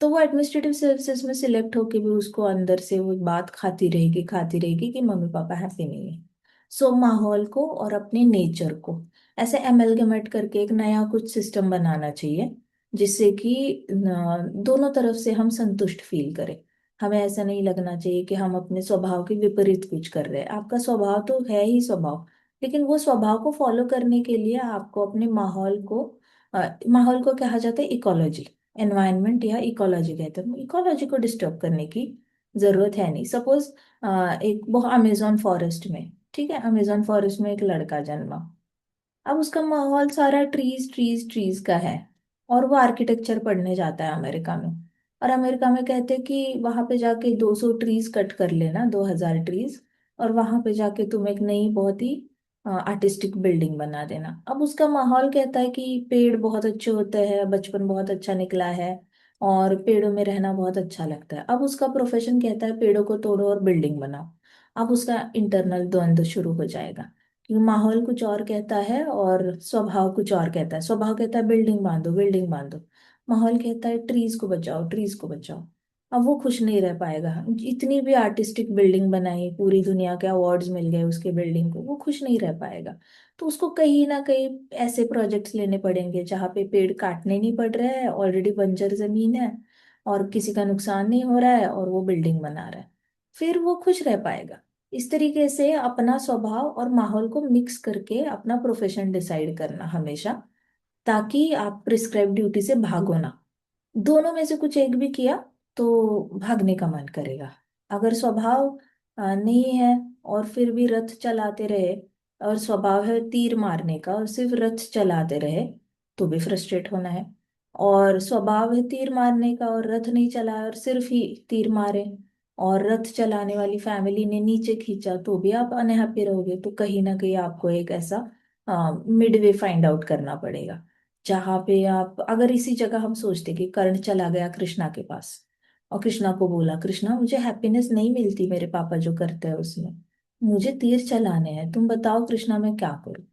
Speaker 2: तो वो एडमिनिस्ट्रेटिव सर्विसेज में सिलेक्ट होके भी उसको अंदर से वो बात खाती रहेगी कि मम्मी पापा हैप्पी नहीं है। सो माहौल को और अपने नेचर को ऐसे एमेलगमेट करके एक नया कुछ सिस्टम बनाना चाहिए, जिससे कि दोनों तरफ से हम संतुष्ट फील करें। हमें ऐसा नहीं लगना चाहिए कि हम अपने स्वभाव के विपरीत कुछ कर रहे हैं। आपका स्वभाव तो है ही स्वभाव, लेकिन वो स्वभाव को फॉलो करने के लिए आपको अपने माहौल को कहा जाता है इकोलॉजी, एनवायरनमेंट या इकोलॉजी कहते हैं, इकोलॉजी को डिस्टर्ब करने की जरूरत है नहीं। सपोज एक बहुत अमेजोन फॉरेस्ट में, ठीक है, अमेजोन फॉरेस्ट में एक लड़का जन्मा। अब उसका माहौल सारा ट्रीज ट्रीज ट्रीज का है, और वो आर्किटेक्चर पढ़ने जाता है अमेरिका में। और अमेरिका में कहते हैं कि वहां पे जाके 200 ट्रीज कट कर लेना, 2000 ट्रीज, और वहां पे जाके तुम एक नई बहुत ही आर्टिस्टिक बिल्डिंग बना देना। अब उसका माहौल कहता है कि पेड़ बहुत अच्छे होते हैं, बचपन बहुत अच्छा निकला है, और पेड़ों में रहना बहुत अच्छा लगता है। अब उसका प्रोफेशन कहता है पेड़ों को तोड़ो और बिल्डिंग बनाओ। अब उसका इंटरनल द्वंद्व शुरू हो जाएगा, क्योंकि माहौल कुछ और कहता है और स्वभाव कुछ और कहता है। स्वभाव कहता है बिल्डिंग बांधो बिल्डिंग बांधो, माहौल कहता है ट्रीज को बचाओ ट्रीज को बचाओ। अब वो खुश नहीं रह पाएगा। इतनी भी आर्टिस्टिक बिल्डिंग बनाई, पूरी दुनिया के अवार्ड्स मिल गए उसके बिल्डिंग को, वो खुश नहीं रह पाएगा। तो उसको कहीं ना कहीं ऐसे प्रोजेक्ट्स लेने पड़ेंगे जहाँ पे पेड़ काटने नहीं पड़ रहे हैं, ऑलरेडी बंजर जमीन है, और किसी का नुकसान नहीं हो रहा है, और वो बिल्डिंग बना रहा है, फिर वो खुश रह पाएगा। इस तरीके से अपना स्वभाव और माहौल को मिक्स करके अपना प्रोफेशन डिसाइड करना हमेशा, ताकि आप प्रिस्क्राइब ड्यूटी से भागो ना। दोनों में से कुछ एक भी किया तो भागने का मन करेगा। अगर स्वभाव नहीं है और फिर भी रथ चलाते रहे, और स्वभाव है तीर मारने का और सिर्फ रथ चलाते रहे, तो भी फ्रस्ट्रेट होना है। और स्वभाव है तीर मारने का और रथ नहीं चलाए और सिर्फ ही तीर मारे, और रथ चलाने वाली फैमिली ने नीचे खींचा तो भी आप अनहैप्पी रहोगे। तो कहीं ना कहीं आपको एक ऐसा मिड वे फाइंड आउट करना पड़ेगा, जहाँ पे आप, अगर इसी जगह हम सोचते कि कर्ण चला गया कृष्णा के पास और कृष्णा को बोला, कृष्णा मुझे हैप्पीनेस नहीं मिलती मेरे पापा जो करते हैं उसमें, मुझे तीर चलाने हैं, तुम बताओ कृष्णा मैं क्या करूं।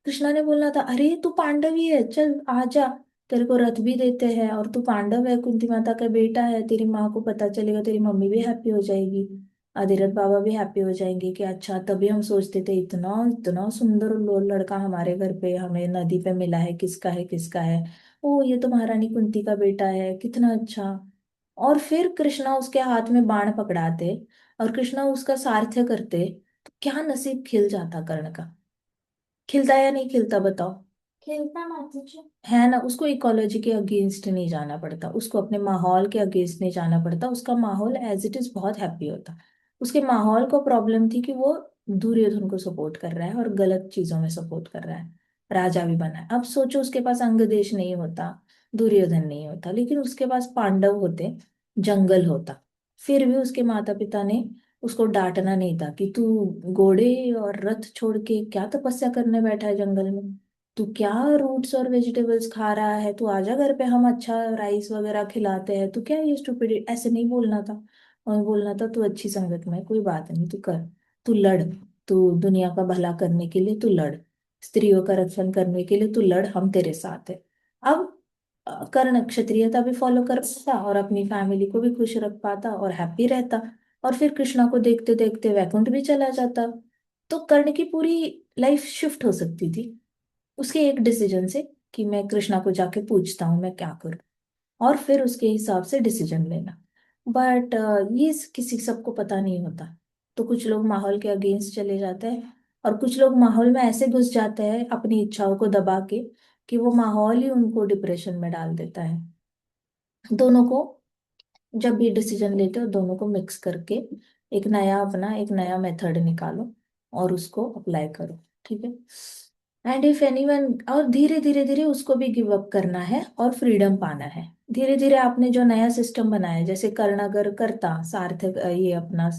Speaker 2: कृष्णा ने बोलना था, अरे तू पांडव ही है, चल आजा, तेरे को रथ भी देते हैं और तू पांडव है, कुंती माता का बेटा है, तेरी माँ को पता चलेगा, तेरी मम्मी भी हैप्पी हो जाएगी, अधिरथ बाबा भी हैप्पी हो जाएंगे कि अच्छा। तभी हम सोचते थे इतना इतना सुंदर लड़का हमारे घर पे हमें नदी पे मिला है, किसका है किसका है, ओ ये तो महारानी कुंती का बेटा है, कितना अच्छा। और फिर कृष्णा उसके हाथ में बाण पकड़ाते और कृष्णा उसका सारथ्य करते, तो क्या नसीब खिल जाता कर्ण का। खिलता या नहीं खिलता बताओ। खिलता माता जी। है ना, उसको इकोलॉजी के अगेंस्ट नहीं जाना पड़ता, उसको अपने माहौल के अगेंस्ट नहीं जाना पड़ता, उसका माहौल एज इट इज बहुत हैप्पी होता। उसके माहौल को प्रॉब्लम थी कि वो दुर्योधन को सपोर्ट कर रहा है और गलत चीजों में सपोर्ट कर रहा है, राजा भी बना है। अब सोचो उसके पास अंग देश नहीं होता, दुर्योधन नहीं होता, लेकिन उसके पास पांडव होते, जंगल होता, फिर भी उसके माता पिता ने उसको डांटना नहीं था कि तू घोड़े और रथ छोड़ के क्या तपस्या करने बैठा है जंगल में, तू क्या रूट्स और वेजिटेबल्स खा रहा है, तू आजा घर पे, हम अच्छा राइस वगैरह खिलाते हैं, तू क्या ये स्टूपिड, ऐसे नहीं बोलना था। और बोलना था तू अच्छी संगत में है, कोई बात नहीं, तू कर, तू लड़, तू दुनिया का भला करने के लिए तू लड़, स्त्रियों का रक्षण करने के लिए तू लड़, हम तेरे साथ है। अब कर्ण क्षत्रियता भी फॉलो कर पाता और अपनी फैमिली को भी खुश रख पाता और हैप्पी रहता, और फिर कृष्णा को देखते देखते वैकुंठ भी चला जाता। तो कर्ण की पूरी लाइफ शिफ्ट हो सकती थी उसके एक डिसीजन से, कि मैं कृष्णा को जाके पूछता हूँ मैं क्या करूँ, और फिर उसके हिसाब से डिसीजन लेना। बट ये किसी सबको पता नहीं होता। तो कुछ लोग माहौल के अगेंस्ट चले जाते हैं और कुछ लोग माहौल में ऐसे घुस जाते हैं अपनी इच्छाओं को दबा के कि वो माहौल ही उनको डिप्रेशन में डाल देता है। दोनों को, जब भी डिसीजन लेते हो दोनों को मिक्स करके एक नया, अपना एक नया मेथड निकालो और उसको अप्लाई करो, ठीक है। एंड इफ एनीवन, और धीरे धीरे धीरे उसको भी गिव अप करना है और फ्रीडम पाना है। धीरे धीरे आपने जो नया सिस्टम बनाया, जैसे कर्ण अगर करता सार्थक ये अपना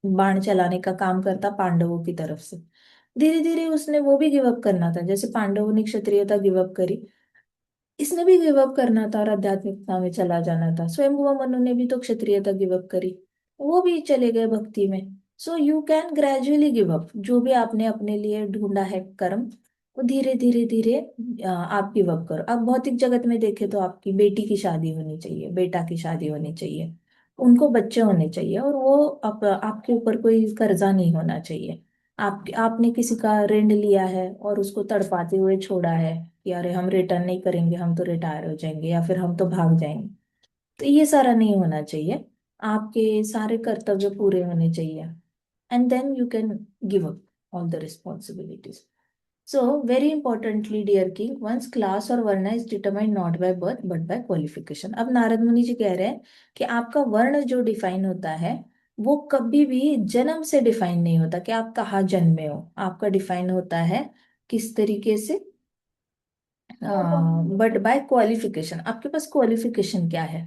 Speaker 2: बाण चलाने का काम करता पांडवों की तरफ से, धीरे धीरे उसने वो भी गिव अप करना था, जैसे पांडवों ने क्षत्रियता गिव अप करी, इसने भी गिव अप करना था और आध्यात्मिकता में चला जाना था। स्वयंभुव मनु ने भी तो क्षत्रियता गिव अप करी, वो भी चले गए भक्ति में। So you can gradually give up, जो भी आपने अपने लिए ढूंढा है कर्म, वो धीरे धीरे धीरे आप गिव अप करो। अब भौतिक जगत में देखे तो आपकी बेटी की शादी होनी चाहिए, बेटा की शादी होनी चाहिए, उनको बच्चे होने चाहिए, और वो आपके ऊपर कोई कर्जा नहीं होना चाहिए। आपने किसी का ऋण लिया है और उसको तड़पाते हुए छोड़ा है कि अरे हम रिटर्न नहीं करेंगे, हम तो रिटायर हो जाएंगे या फिर हम तो भाग जाएंगे, तो ये सारा नहीं होना चाहिए। आपके सारे कर्तव्य पूरे होने चाहिए, and then you can give up all the responsibilities. So very importantly dear king, once class और वर्ण is determined not by birth but by qualification. अब नारद मुनि जी कह रहे हैं कि आपका वर्ण जो डिफाइन होता है वो कभी भी जन्म से डिफाइन नहीं होता कि आप कहाँ जन्मे हो, आपका डिफाइन होता है किस तरीके से, बट बाय क्वालिफिकेशन। आपके पास क्वालिफिकेशन क्या है,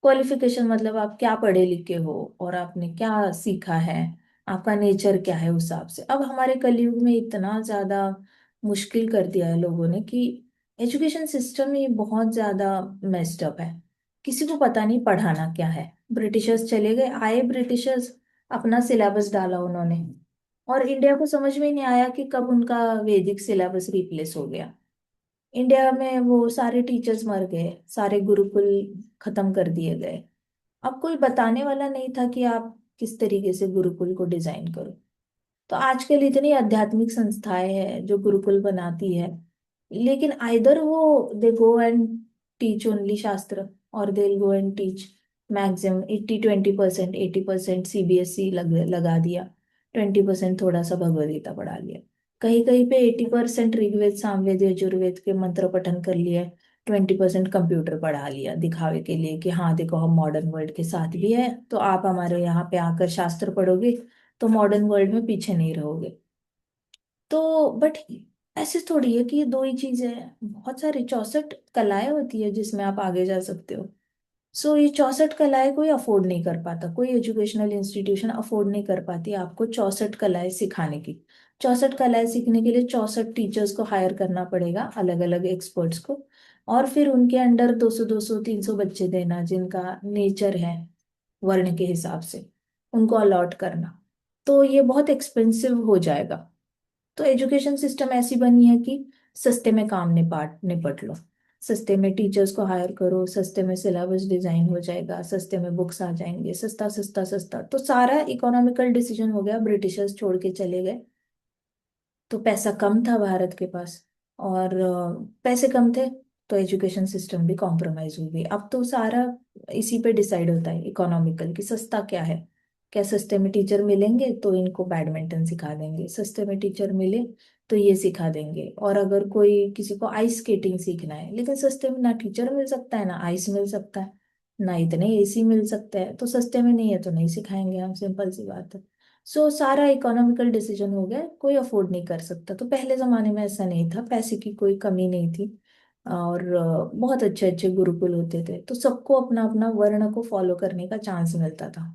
Speaker 2: क्वालिफिकेशन मतलब आप क्या पढ़े लिखे हो और आपने क्या सीखा है, आपका नेचर क्या है, उस हिसाब से। अब हमारे कलयुग में इतना ज्यादा मुश्किल कर दिया है लोगों ने कि एजुकेशन सिस्टम ही बहुत ज्यादा मेस्ड अप है, किसी को पता नहीं पढ़ाना क्या है। ब्रिटिशर्स चले गए, आए ब्रिटिशर्स, अपना सिलेबस डाला उन्होंने, और इंडिया को समझ में नहीं आया कि कब उनका वैदिक सिलेबस रिप्लेस हो गया। इंडिया में वो सारे टीचर्स मर गए, सारे गुरुकुल खत्म कर दिए गए। अब कोई बताने वाला नहीं था कि आप किस तरीके से गुरुकुल को डिजाइन करो। तो आजकल इतनी आध्यात्मिक संस्थाएं हैं जो गुरुकुल बनाती है, लेकिन आइदर वो they go and teach only shastra, और they go and teach maximum 80-20%, 80% CBSE लगा दिया, 20% थोड़ा सा भगवद गीता पढ़ा लिया, कहीं कहीं पे 80% ऋग्वेद सामवेद यजुर्वेद के मंत्र पठन कर लिए, 20% कंप्यूटर पढ़ा लिया दिखावे के लिए कि हाँ देखो हम मॉडर्न वर्ल्ड के साथ भी है, तो आप हमारे यहाँ पे आकर शास्त्र पढ़ोगे तो मॉडर्न वर्ल्ड में पीछे नहीं रहोगे। तो बट ऐसे थोड़ी है कि ये दो ही चीजें हैं, बहुत सारी 64 कलाएं होती है जिसमें आप आगे जा सकते हो। सो ये 64 कलाएं कोई अफोर्ड नहीं कर पाता, कोई एजुकेशनल इंस्टीट्यूशन अफोर्ड नहीं कर पाती आपको 64 कलाएं सिखाने की। 64 कलाएं सीखने के लिए 64 टीचर्स को हायर करना पड़ेगा, अलग अलग एक्सपर्ट्स को। और फिर उनके अंडर 200 200 300 बच्चे देना जिनका नेचर है वर्ण के हिसाब से, उनको अलॉट करना। तो ये बहुत एक्सपेंसिव हो जाएगा। तो एजुकेशन सिस्टम ऐसी बनी है कि सस्ते में काम निपट लो। सस्ते में टीचर्स को हायर करो, सस्ते में सिलेबस डिजाइन हो जाएगा, सस्ते में बुक्स आ जाएंगे, सस्ता सस्ता सस्ता। तो सारा इकोनॉमिकल डिसीजन हो गया, ब्रिटिशर्स छोड़ के चले गए। तो पैसा कम था भारत के पास, और पैसे कम थे, तो एजुकेशन सिस्टम भी कॉम्प्रोमाइज हो गई। अब तो सारा इसी पे डिसाइड होता है इकोनॉमिकल, कि सस्ता क्या है। क्या सस्ते में टीचर मिलेंगे तो इनको बैडमिंटन सिखा देंगे, सस्ते में टीचर मिले तो ये सिखा देंगे। और अगर कोई किसी को आइस स्केटिंग सीखना है, लेकिन सस्ते में ना टीचर मिल सकता है, ना आइस मिल सकता है, ना इतने एसी मिल सकते हैं, तो सस्ते में नहीं है तो नहीं सिखाएंगे हम, सिंपल सी बात है। सो सारा इकोनॉमिकल डिसीजन हो गया, कोई अफोर्ड नहीं कर सकता। तो पहले जमाने में ऐसा नहीं था, पैसे की कोई कमी नहीं थी। और बहुत अच्छे अच्छे गुरुकुल होते थे, तो सबको अपना अपना वर्ण को फॉलो करने का चांस मिलता था।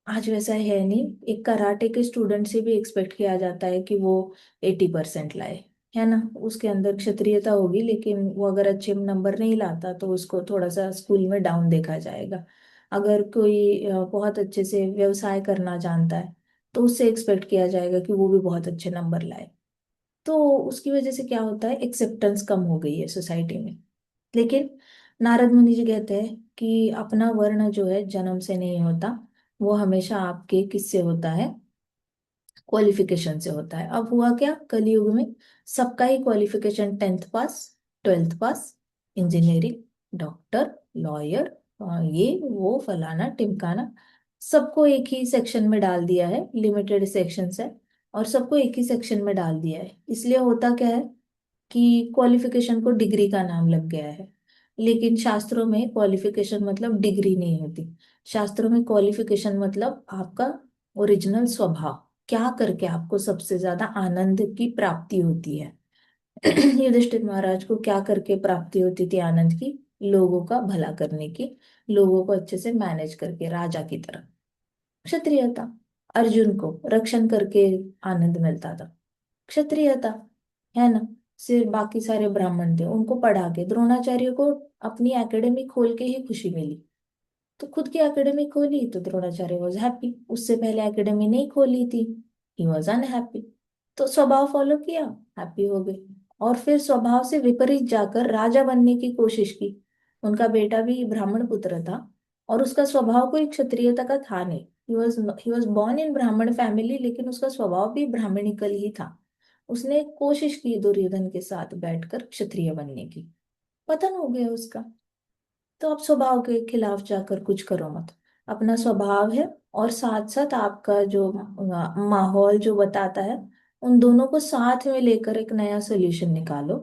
Speaker 2: आज वैसा है नहीं, एक कराटे के स्टूडेंट से भी एक्सपेक्ट किया जाता है कि वो 80% लाए, है ना। उसके अंदर क्षत्रियता होगी, लेकिन वो अगर अच्छे नंबर नहीं लाता तो उसको थोड़ा सा स्कूल में डाउन देखा जाएगा। अगर कोई बहुत अच्छे से व्यवसाय करना जानता है, तो उससे एक्सपेक्ट किया जाएगा कि वो भी बहुत अच्छे नंबर लाए। तो उसकी वजह से क्या होता है, एक्सेप्टेंस कम हो गई है सोसाइटी में। लेकिन नारद मुनि जी कहते हैं कि अपना वर्ण जो है जन्म से नहीं होता, वो हमेशा आपके किससे होता है, क्वालिफिकेशन से होता है। अब हुआ क्या कलयुग में, सबका ही क्वालिफिकेशन 10th पास, 12th पास, इंजीनियरिंग, डॉक्टर, लॉयर, ये वो फलाना टिमकाना, सबको एक ही सेक्शन में डाल दिया है, लिमिटेड सेक्शंस है, और सबको एक ही सेक्शन में डाल दिया है। इसलिए होता क्या है कि क्वालिफिकेशन को डिग्री का नाम लग गया है। लेकिन शास्त्रों में क्वालिफिकेशन मतलब डिग्री नहीं होती। शास्त्रों में क्वालिफिकेशन मतलब आपका ओरिजिनल स्वभाव, क्या करके आपको सबसे ज्यादा आनंद की प्राप्ति होती है। युधिष्ठिर महाराज को क्या करके प्राप्ति होती थी आनंद की, लोगों का भला करने की, लोगों को अच्छे से मैनेज करके राजा की तरह, क्षत्रिय था। अर्जुन को रक्षण करके आनंद मिलता था, क्षत्रिय था, है ना। सिर्फ बाकी सारे ब्राह्मण थे, उनको पढ़ा के द्रोणाचार्य को अपनी एकेडमी खोल के ही खुशी मिली। तो खुद की एकेडमी खोली तो द्रोणाचार्य वॉज हैप्पी, उससे पहले एकेडमी नहीं खोली थी, ही वॉज अनहैप्पी। तो स्वभाव फॉलो किया, हैप्पी हो गए। और फिर स्वभाव से विपरीत जाकर राजा बनने की कोशिश की। उनका बेटा भी ब्राह्मण पुत्र था, और उसका स्वभाव कोई क्षत्रियता का था नहीं। ही वॉज बॉर्न इन ब्राह्मण फैमिली, लेकिन उसका स्वभाव भी ब्राह्मणिकल ही था। उसने कोशिश की दुर्योधन के साथ बैठकर क्षत्रिय बनने की, पतन हो गया उसका। तो आप स्वभाव के खिलाफ जाकर कुछ करो मत। अपना स्वभाव है, और साथ साथ आपका जो माहौल जो बताता है, उन दोनों को साथ में लेकर एक नया सोल्यूशन निकालो।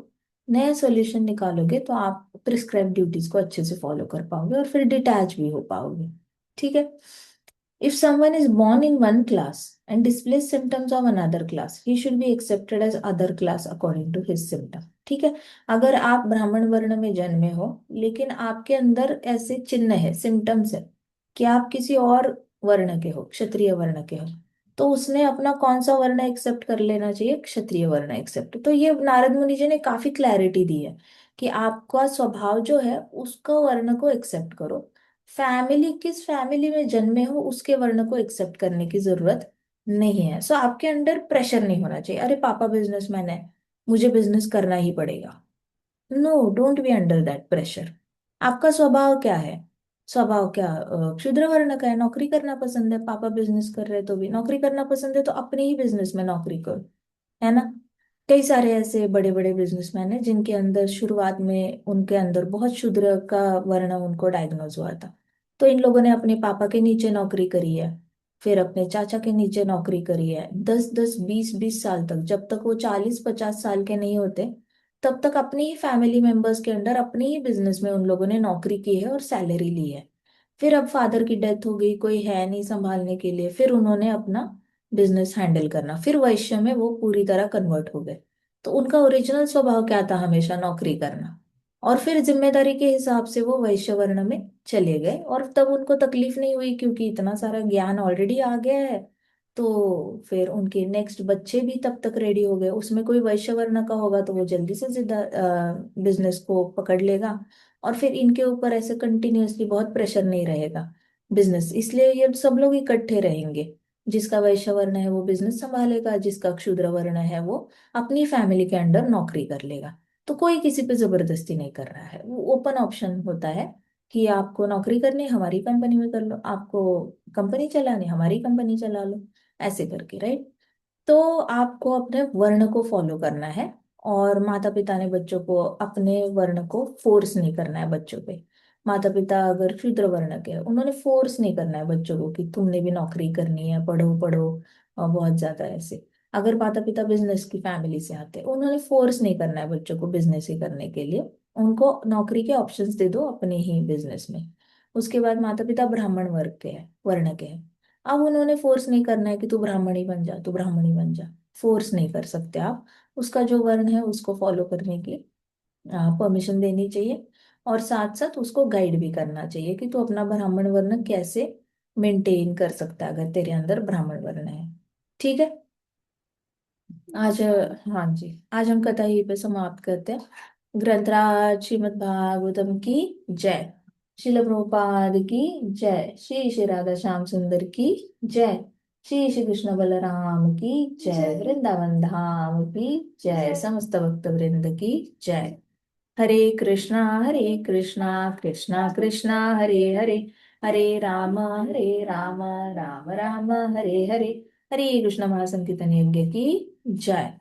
Speaker 2: नया सोल्यूशन निकालोगे तो आप प्रिस्क्राइब ड्यूटीज को अच्छे से फॉलो कर पाओगे, और फिर डिटैच भी हो पाओगे। ठीक है। If someone is born in one class and displays symptoms of another class, he should be accepted as other class according to his symptom. ठीक है। अगर आप ब्राह्मण वर्ण में जन्मे हो, लेकिन आपके अंदर ऐसे चिन्ह है, सिम्टम्स है कि आप किसी और वर्ण के हो, क्षत्रिय वर्ण के हो, तो उसने अपना कौन सा वर्ण एक्सेप्ट कर लेना चाहिए, क्षत्रिय वर्ण एक्सेप्ट। तो ये नारद मुनि जी ने काफी क्लैरिटी दी है कि आपका स्वभाव जो है उसका वर्ण को एक्सेप्ट करो। फैमिली, किस फैमिली में जन्मे हो उसके वर्ण को एक्सेप्ट करने की जरूरत नहीं है। सो आपके अंडर प्रेशर नहीं होना चाहिए, अरे पापा बिजनेसमैन है, मुझे बिजनेस करना ही पड़ेगा। No, don't be under that pressure. आपका स्वभाव क्या है, स्वभाव क्या क्षुद्र वर्ण का है, नौकरी करना पसंद है, पापा बिजनेस कर रहे हैं तो भी नौकरी करना पसंद है, तो अपने ही बिजनेस में नौकरी करो, है ना। कई सारे ऐसे बड़े बड़े बिजनेसमैन हैं जिनके अंदर शुरुआत में उनके अंदर बहुत शूद्र का वर्ण उनको डायग्नोज हुआ था। तो इन लोगों ने अपने पापा के नीचे नौकरी करी है, फिर अपने चाचा के नीचे नौकरी करी है, 10 10 20 20 साल तक, जब तक वो 40 50 साल के नहीं होते, तब तक अपनी ही फैमिली मेंबर्स के अंडर अपने ही बिजनेस में उन लोगों ने नौकरी की है और सैलरी ली है। फिर अब फादर की डेथ हो गई, कोई है नहीं संभालने के लिए, फिर उन्होंने अपना बिजनेस हैंडल करना, फिर वैश्य में वो पूरी तरह कन्वर्ट हो गए। तो उनका ओरिजिनल स्वभाव क्या था, हमेशा नौकरी करना। और फिर जिम्मेदारी के हिसाब से वो वैश्य वर्ण में चले गए, और तब उनको तकलीफ नहीं हुई क्योंकि इतना सारा ज्ञान ऑलरेडी आ गया है। तो फिर उनके नेक्स्ट बच्चे भी तब तक रेडी हो गए, उसमें कोई वैश्य वर्ण का होगा तो वो जल्दी से जिद्दा बिजनेस को पकड़ लेगा। और फिर इनके ऊपर ऐसे कंटिन्यूअसली बहुत प्रेशर नहीं रहेगा बिजनेस, इसलिए ये सब लोग इकट्ठे रहेंगे। जिसका वैश्य वर्ण है वो बिजनेस संभालेगा, जिसका क्षुद्र वर्ण है वो अपनी फैमिली के अंडर नौकरी कर लेगा। तो कोई किसी पे जबरदस्ती नहीं कर रहा है, वो ओपन ऑप्शन होता है कि आपको नौकरी करनी है हमारी कंपनी में कर लो, आपको कंपनी चलानी है हमारी कंपनी चला लो, ऐसे करके, राइट। तो आपको अपने वर्ण को फॉलो करना है, और माता पिता ने बच्चों को अपने वर्ण को फोर्स नहीं करना है बच्चों पे। माता पिता अगर शूद्र वर्ण के हैं, उन्होंने फोर्स नहीं करना है बच्चों को कि तुमने भी नौकरी करनी है, पढ़ो पढ़ो, और बहुत ज्यादा ऐसे। अगर माता पिता बिजनेस की फैमिली से आते हैं, उन्होंने फोर्स नहीं करना है बच्चों को बिजनेस ही करने के लिए। उनको नौकरी के ऑप्शंस दे दो अपने ही बिजनेस में। उसके बाद माता पिता ब्राह्मण वर्ग के हैं, वर्ण के हैं। अब उन्होंने फोर्स नहीं करना है कि तू ब्राह्मण ही बन जा, तू ब्राह्मण ही बन जा। फोर्स नहीं कर सकते आप। उसका जो वर्ण है उसको फॉलो करने की परमिशन देनी चाहिए, और साथ साथ उसको गाइड भी करना चाहिए कि तू अपना ब्राह्मण वर्ण कैसे मेंटेन कर सकता है अगर तेरे अंदर ब्राह्मण वर्ण है। ठीक है। आज हाँ जी, आज हम कथा यहीं पे समाप्त करते हैं। ग्रंथराज श्रीमद् भागवतम की जय। शिल प्रभुपाद की जय। श्री श्री राधा श्याम सुंदर की जय। श्री श्री कृष्ण बलराम की जय। वृंदावन धाम की जय। समस्त भक्त वृंद की जय। हरे कृष्णा कृष्णा कृष्णा हरे हरे, हरे राम राम राम हरे हरे। हरे कृष्ण महासंकीर्तन यज्ञ की जय।